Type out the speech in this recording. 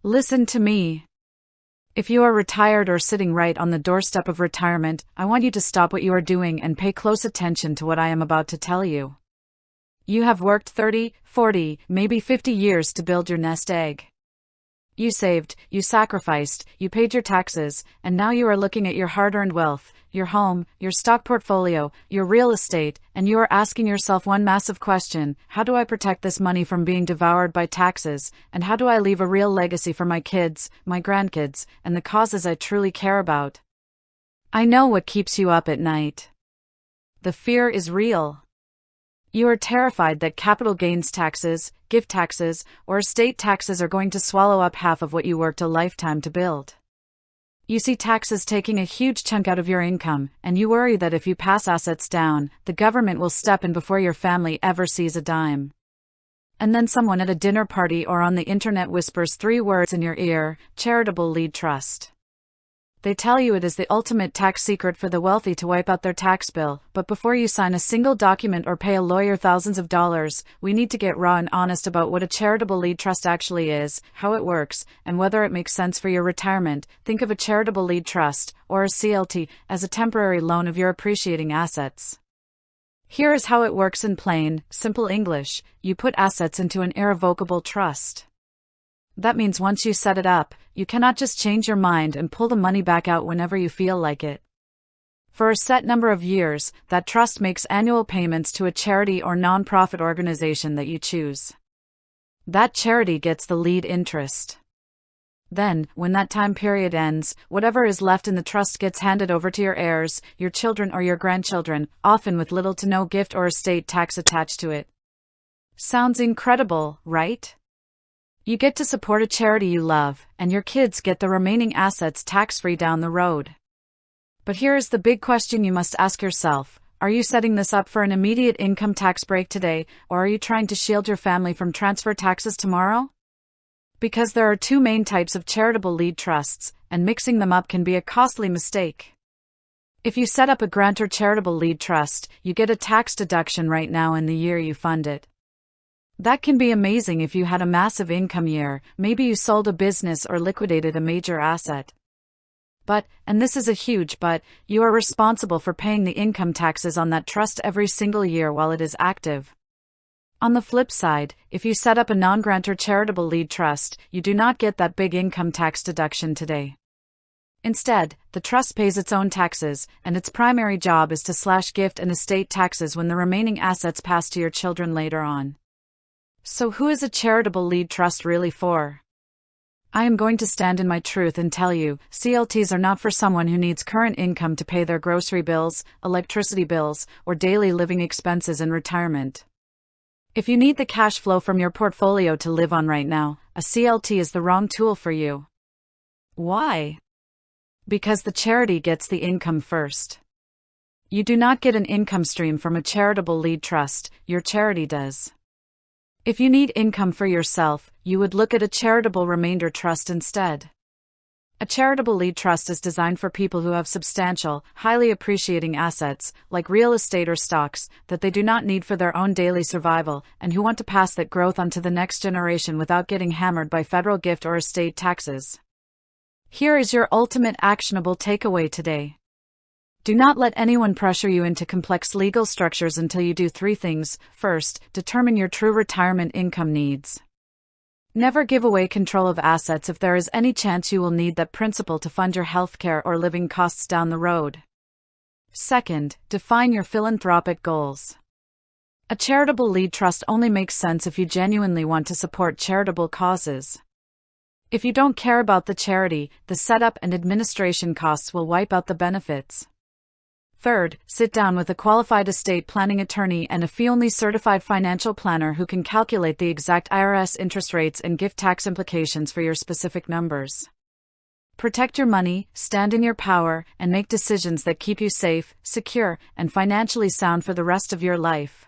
Listen to me. If you are retired or sitting right on the doorstep of retirement, I want you to stop what you are doing and pay close attention to what I am about to tell you. You have worked 30, 40, maybe 50 years to build your nest egg. You saved, you sacrificed, you paid your taxes, and now you are looking at your hard-earned wealth, your home, your stock portfolio, your real estate, and you are asking yourself one massive question: how do I protect this money from being devoured by taxes, and how do I leave a real legacy for my kids, my grandkids, and the causes I truly care about? I know what keeps you up at night. The fear is real. You are terrified that capital gains taxes, gift taxes, or estate taxes are going to swallow up half of what you worked a lifetime to build. You see taxes taking a huge chunk out of your income, and you worry that if you pass assets down, the government will step in before your family ever sees a dime. And then someone at a dinner party or on the internet whispers 3 words in your ear: Charitable Lead Trust. They tell you it is the ultimate tax secret for the wealthy to wipe out their tax bill, but before you sign a single document or pay a lawyer thousands of dollars, we need to get raw and honest about what a charitable lead trust actually is, how it works, and whether it makes sense for your retirement. Think of a charitable lead trust, or a CLT, as a temporary loan of your appreciating assets. Here is how it works in plain, simple English: you put assets into an irrevocable trust. That means once you set it up, you cannot just change your mind and pull the money back out whenever you feel like it. For a set number of years, that trust makes annual payments to a charity or non-profit organization that you choose. That charity gets the lead interest. Then, when that time period ends, whatever is left in the trust gets handed over to your heirs, your children or your grandchildren, often with little to no gift or estate tax attached to it. Sounds incredible, right? You get to support a charity you love, and your kids get the remaining assets tax-free down the road. But here is the big question you must ask yourself: are you setting this up for an immediate income tax break today, or are you trying to shield your family from transfer taxes tomorrow? Because there are 2 main types of charitable lead trusts, and mixing them up can be a costly mistake. If you set up a Grantor charitable lead trust, you get a tax deduction right now in the year you fund it. That can be amazing if you had a massive income year, maybe you sold a business or liquidated a major asset. But, and this is a huge but, you are responsible for paying the income taxes on that trust every single year while it is active. On the flip side, if you set up a non-grantor charitable lead trust, you do not get that big income tax deduction today. Instead, the trust pays its own taxes, and its primary job is to slash gift and estate taxes when the remaining assets pass to your children later on. So who is a charitable lead trust really for? I am going to stand in my truth and tell you, CLTs are not for someone who needs current income to pay their grocery bills, electricity bills, or daily living expenses in retirement. If you need the cash flow from your portfolio to live on right now, a CLT is the wrong tool for you. Why? Because the charity gets the income first. You do not get an income stream from a charitable lead trust, your charity does. If you need income for yourself, you would look at a charitable remainder trust instead. A charitable lead trust is designed for people who have substantial, highly appreciating assets, like real estate or stocks, that they do not need for their own daily survival, and who want to pass that growth on to the next generation without getting hammered by federal gift or estate taxes. Here is your ultimate actionable takeaway today. Do not let anyone pressure you into complex legal structures until you do 3 things. First, determine your true retirement income needs. Never give away control of assets if there is any chance you will need that principal to fund your healthcare or living costs down the road. Second, define your philanthropic goals. A charitable lead trust only makes sense if you genuinely want to support charitable causes. If you don't care about the charity, the setup and administration costs will wipe out the benefits. Third, sit down with a qualified estate planning attorney and a fee-only certified financial planner who can calculate the exact IRS interest rates and gift tax implications for your specific numbers. Protect your money, stand in your power, and make decisions that keep you safe, secure, and financially sound for the rest of your life.